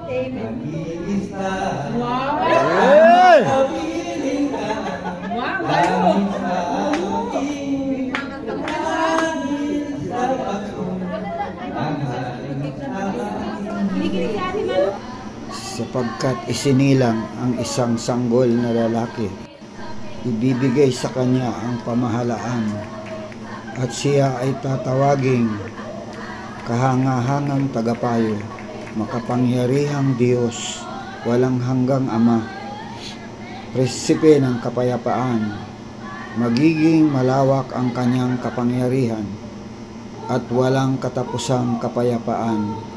Amen. Wow! Hey! Sapagkat isinilang ang isang sanggol na lalaki, ibibigay sa kanya ang pamahalaan, at siya ay tatawaging kahangahangang tagapayo, makapangyarihang Diyos, walang hanggang Ama, Prinsipe ng kapayapaan. Magiging malawak ang kanyang kapangyarihan at walang katapusang kapayapaan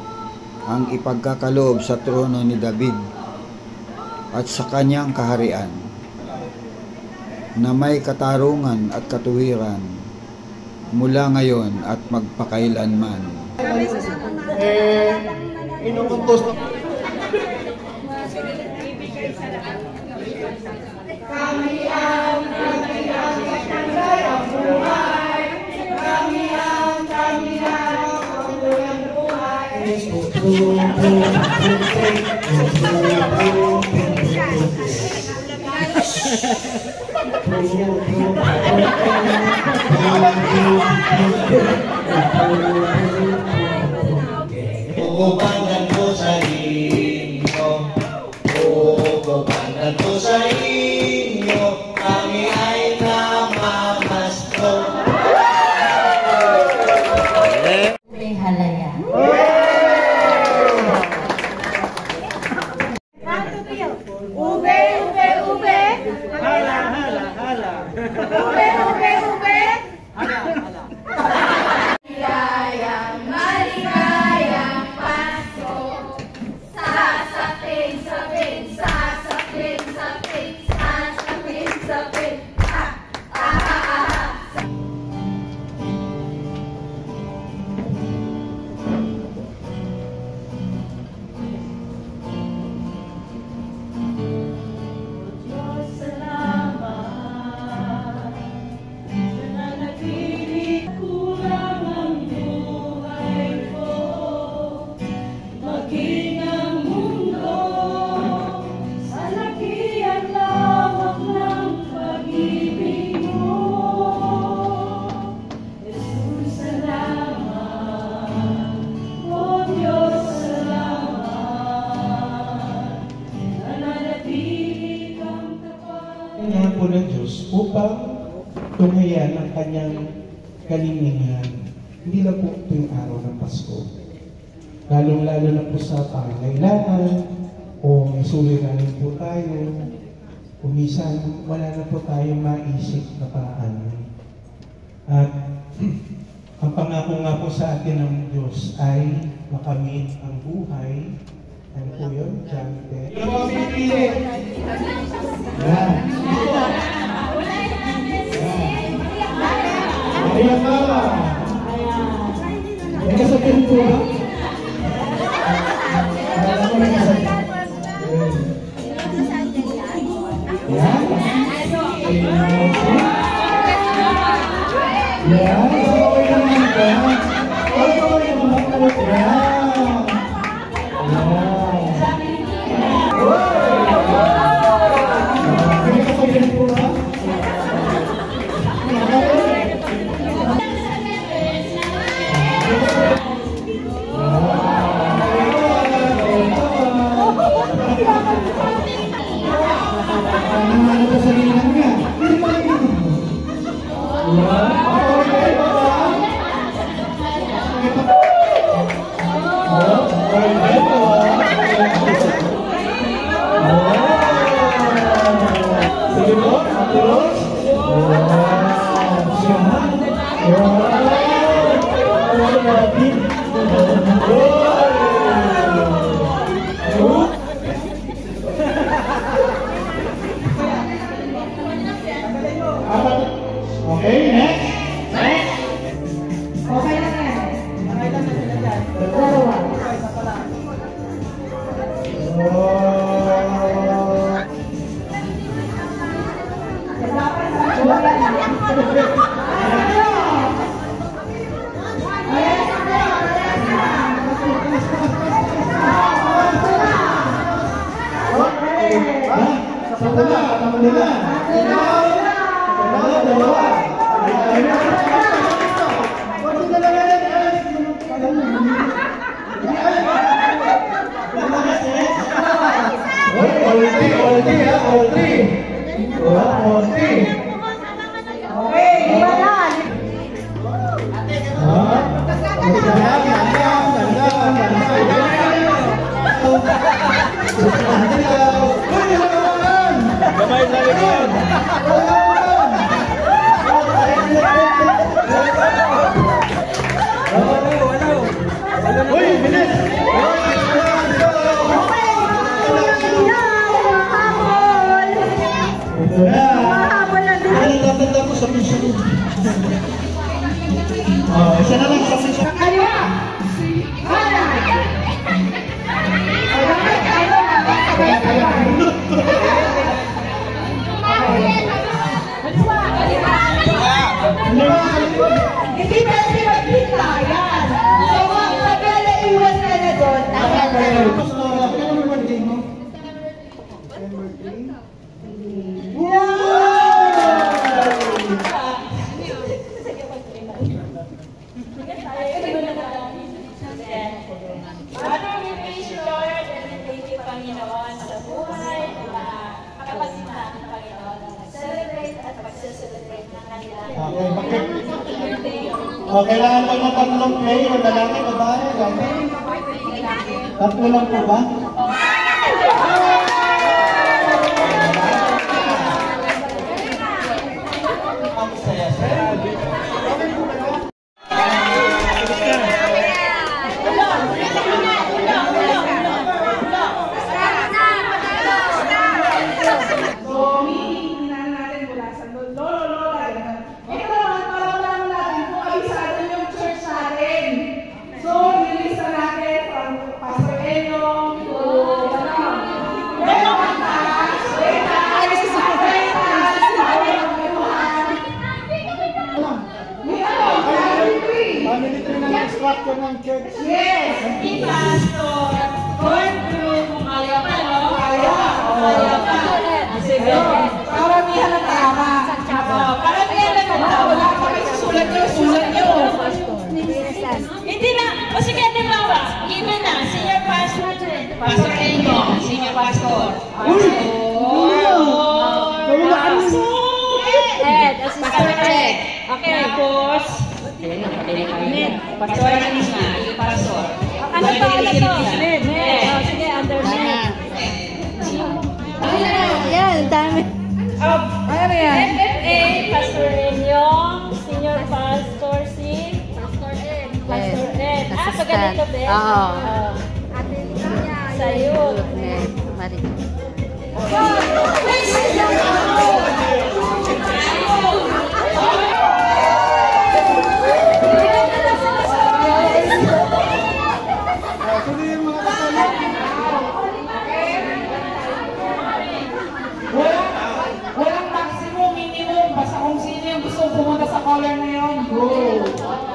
ang ipagkakaloob sa trono ni David at sa kanyang kaharian, na may katarungan at katuwiran mula ngayon at magpakailanman. Inuutos na kami ang buhay, kami ang Ugubangan ko sa inyo, ugubangan ko sa inyo, kami ay namamasko. May halaya. Ube, ube, ube. Hala, hala, hala. Ube, ube, ube. Hala, hala. Maligayang, maligayang Pasko. Sasapin, sapin, sasapin, sapin, sasapin, sapin. Kailangan po ng Diyos upang tunghayan ang kanyang kalingningan. Hindi lang po ito yung araw ng Pasko. Lalong-lalo na po sa pangangailangan, o may suliranin po tayo, o minsan wala na po tayong maisip na paraan. At ang pangako nga po sa atin ng Diyos ay makamit ang buhay. Ano po yun? John 10. Ano po pinipili? Yan. Ayan mama. May kasabihin po ba? Alam mo may kasabihin. Yan. Yan. Okay naman ba? Okay naman ba? Yan. tatlo na, tatlo na. Dalawa. Kamay sa likod. Uy, bilis! Isa na lang, isa. Hindi pwede magkita. Yan. So, pag naiwan ka na doon, tagal na doon. praise you, Lord, and thank you, Panginoon, sa buhay, na kapasitan ng Panginoon na mag-celebrate at mag-celebrate ng kanilang birthday. Kailangan pa ng tatlong player, lalaki, babae, lalaki. Tatlo lang po ba? Ng church. Yes! Si Pastor, going through kung kaya pa, no? Kaya pa. Sige. Paramihan ng tama. Karamihan lang ang tao. Wala pa kayo susulat nyo. Hindi na. O sige, halimbawa, given na, senior pastor, Pastor Enyo, senior pastor. Pastor Ed. Okay. Tapos, Pastor Anisma, yung pastor. Ano to? Med. Sige, under med. Yan, dami. Ano yan? FFA, Pastor Enyong, senior pastor si Pastor Ed. Sa ganito din? Oo. Sa youth. Med. Mari. Walang maximum, minimum. Basta kung sino yung gusto pumunta sa color na yun, go!